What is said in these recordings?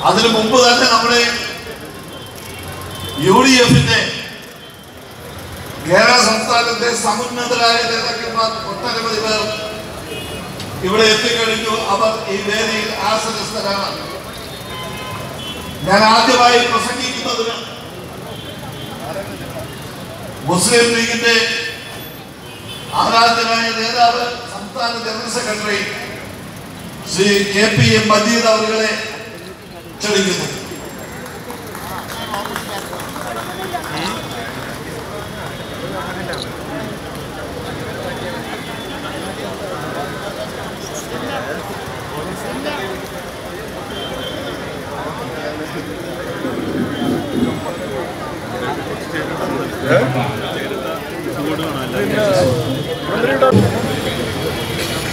അതിനു മുമ്പ് തന്നെ നമ്മുടെ UDF-ന്റെ കേരള സംസ്ഥാനത്തെ സമുന്നതരായ നേതാക്കന്മാർ ഒട്ടനവധി പേർ ഇവിടെ എത്തിക്കഴിഞ്ഞു. അവർ ഈ വേദിയിൽ ആസനസ്ഥരാണ്. ഞാൻ ആദ്യമായി പ്രസംഗിക്കുന്നതിന് മുസ്ലിം ലീഗിന്റെ ആരാധ്യനായ നേതാവ് സംസ്ഥാന general secretary Shri KPM Majeed അവരുടെ ക്ഷണിക്കുന്നു.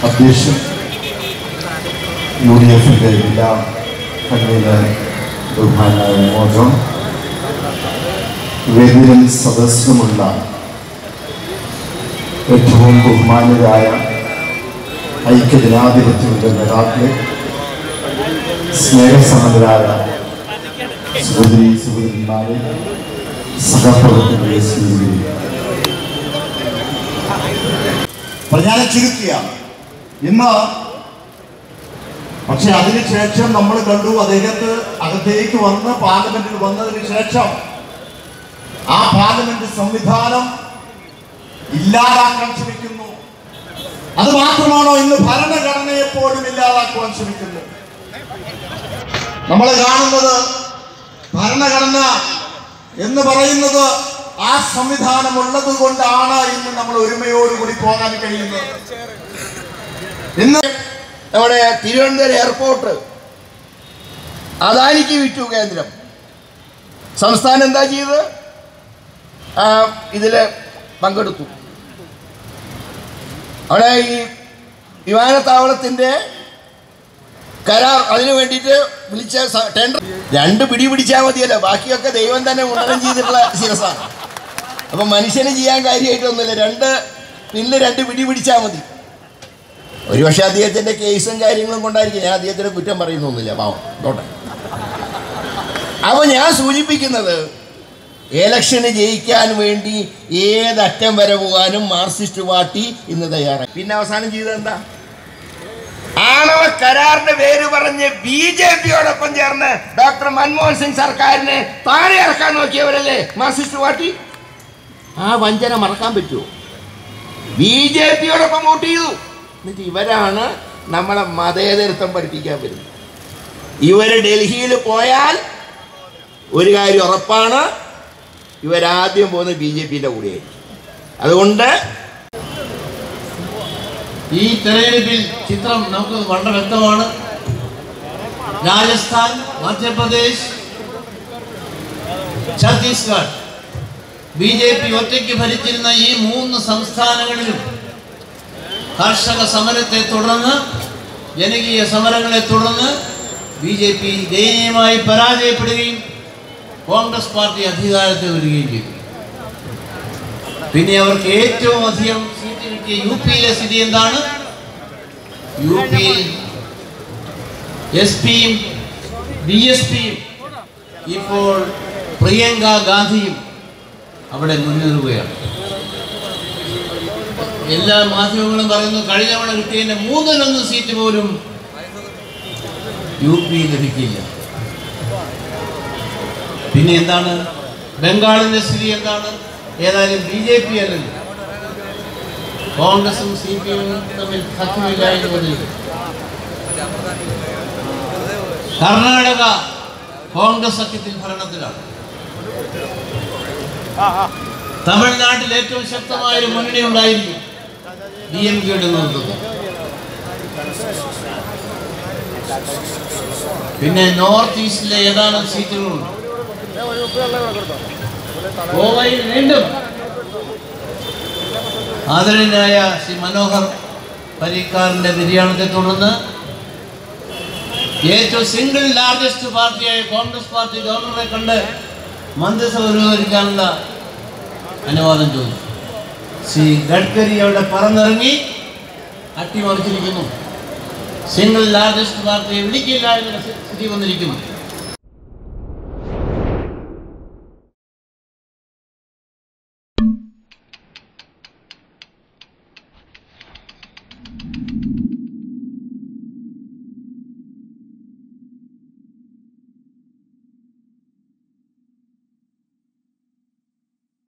അധ്യക്ഷൻ UDF-ന്റെ ജില്ലാ കൺവീനർ ബഹുമാനായ മോഹൻ, വേദിയിലും സദസ്സിലുമുള്ള ഏറ്റവും ബഹുമാനരായ ഐക്യജനാധിപത്യത്തിന്റെ നേതാക്കളെ, സ്നേഹസമ്മതരായ സഹോദരിമാരെ, സഹപ്രവർത്തകരെ, ഞാൻ ചുരുക്കിയാണ് ഇന്ന്. പക്ഷെ അതിനുശേഷം നമ്മൾ കണ്ടു അദ്ദേഹത്തെ അകത്തേക്ക് വന്ന് പാർലമെന്റിൽ വന്നതിന് ശേഷം ആ പാർലമെന്റ് സംവിധാനം ഇല്ലാതാക്കാൻ ശ്രമിക്കുന്നു. അത് മാത്രമാണോ ഇന്ന് ഭരണഘടനയെ പോലും ഇല്ലാതാക്കുവാൻ ശ്രമിക്കുന്നു? നമ്മൾ കാണുന്നത് ഭരണഘടന എന്ന് പറയുന്നത് ആ സംവിധാനം ഉള്ളത് കൊണ്ടാണ് ഇന്ന് നമ്മൾ ഒരുമയോടുകൂടി പോകാൻ കഴിയുന്നത്. ഇന്ന് നമ്മുടെ തിരുവനന്തപുരം എയർപോർട്ട് അദാനിക്ക് വിറ്റു കേന്ദ്രം. സംസ്ഥാനം എന്താ ചെയ്തത്? ഇതിൽ പങ്കെടുത്തു. അവിടെ ഈ വിമാനത്താവളത്തിൻ്റെ കരാർ അതിനു വേണ്ടിയിട്ട് വിളിച്ച ടെൻഡർ 2 പിടി പിടിച്ചാൽ മതിയല്ലോ, ബാക്കിയൊക്കെ ദൈവം തന്നെ ഉണ്ടനം ചെയ്തിട്ടുള്ള ശിരസാണ്. അപ്പം മനുഷ്യന് ചെയ്യാൻ കാര്യമായിട്ടൊന്നുമില്ല, 2 പിടി പിടിച്ചാൽ മതി. ഒരുപക്ഷെ അദ്ദേഹത്തിൻ്റെ കേസും കാര്യങ്ങളും കൊണ്ടായിരിക്കും. ഞാൻ അദ്ദേഹത്തിൻ്റെ കുറ്റം പറയുന്നൊന്നുമില്ല, പാവം തോട്ടെ. അപ്പോൾ ഞാൻ സൂചിപ്പിക്കുന്നത്, ഇലക്ഷന് ജയിക്കാൻ വേണ്ടി ഏതറ്റം വരെ പോകാനും മാർക്സിസ്റ്റ് പാർട്ടി ഇന്ന് തയ്യാറായി. പിന്നെ അവസാനം ചെയ്തത് എന്താ? ആണവ കരാറിന്റെ പേര് പറഞ്ഞ് BJP-യോടൊപ്പം ചേർന്ന് ഡോക്ടർ മൻമോഹൻ സിംഗ് സർക്കാരിനെ താഴെ ഇറക്കാൻ നോക്കിയവരല്ലേ മാർക്സിസ്റ്റ് പാർട്ടി. ആ വഞ്ചന മറക്കാൻ പറ്റുമോ? BJP-യോടൊപ്പം വോട്ട് ചെയ്തു. എന്നിട്ട് ഇവരാണ് നമ്മളെ മതേതരത്വം പഠിപ്പിക്കാൻ വരുന്നത്. ഇവർ ഡൽഹിയിൽ പോയാൽ ഒരു കാര്യം ഉറപ്പാണ്, ഇവരാദ്യം പോകുന്നത് BJP-ന്റെ കൂടെയായിരിക്കും. അതുകൊണ്ട് ഈ തെരഞ്ഞെടുപ്പിൽ ചിത്രം നമുക്ക് വളരെ വ്യക്തമാണ്. രാജസ്ഥാൻ, മധ്യപ്രദേശ്, ഛത്തീസ്ഗഡ് BJP ഒറ്റയ്ക്ക് ഭരിച്ചിരുന്ന ഈ 3 സംസ്ഥാനങ്ങളിലും കർഷക സമരത്തെ തുടർന്ന്, ജനകീയ സമരങ്ങളെ തുടർന്ന് BJP ദയനീയമായി പരാജയപ്പെടുകയും കോൺഗ്രസ് പാർട്ടി അധികാരത്തിൽ വരികയും ചെയ്തു. പിന്നെ അവർക്ക് ഏറ്റവും അധികം സീറ്റ് കിട്ടിയ UP-യിലെ സ്ഥിതി എന്താണ്? UP-യിൽ SP-യും BSP-യും ഇപ്പോൾ പ്രിയങ്ക ഗാന്ധിയും അവിടെ മുന്നേറുകയാണ്. എല്ലാ മാധ്യമങ്ങളും പറയുന്നു കഴിഞ്ഞ തവണ കിട്ടിയതിൻ്റെ 3-1 സീറ്റ് പോലും UP ലഭിക്കില്ല. പിന്നെ എന്താണ് ബംഗാളിൻ്റെ സ്ഥിതി? എന്താണ്? ഏതായാലും BJP അല്ലല്ലോ, കോൺഗ്രസും CPM-ഉം തമ്മിൽ സഖ്യമില്ലായിരുന്നു. കർണാടക കോൺഗ്രസ് സഖ്യത്തിൽ ഭരണത്തിലാണ്. തമിഴ്നാട്ടിൽ ഏറ്റവും ശക്തമായൊരു മുന്നണി ഉണ്ടായിരിക്കും, DMK-യുടെ നേതൃത്വം. പിന്നെ നോർത്ത് ഈസ്റ്റിലെ ഏതാനും സീറ്റുകളുണ്ട്. ഗോവയിൽ വീണ്ടും ആദരണീയനായ ശ്രീ മനോഹർ പരീക്കറിന്റെ നിര്യാണത്തെ തുടർന്ന് ഏറ്റവും സിംഗിൾ ലാർജസ്റ്റ് പാർട്ടിയായ കോൺഗ്രസ് പാർട്ടി ഗവർണറെ കണ്ട് മന്ത്രിസഭ രൂപീകരിക്കാനുള്ള അനുവാദം ചോദിച്ചു. ശ്രീ ഗഡ്കരി അവിടെ പറന്നിറങ്ങി അട്ടിമറിച്ചിരിക്കുന്നു. സിംഗിൾ ലാർജസ്റ്റ് പാർട്ടിയെ വിളിക്കില്ല എന്നുള്ള സ്ഥിതി വന്നിരിക്കുന്നു.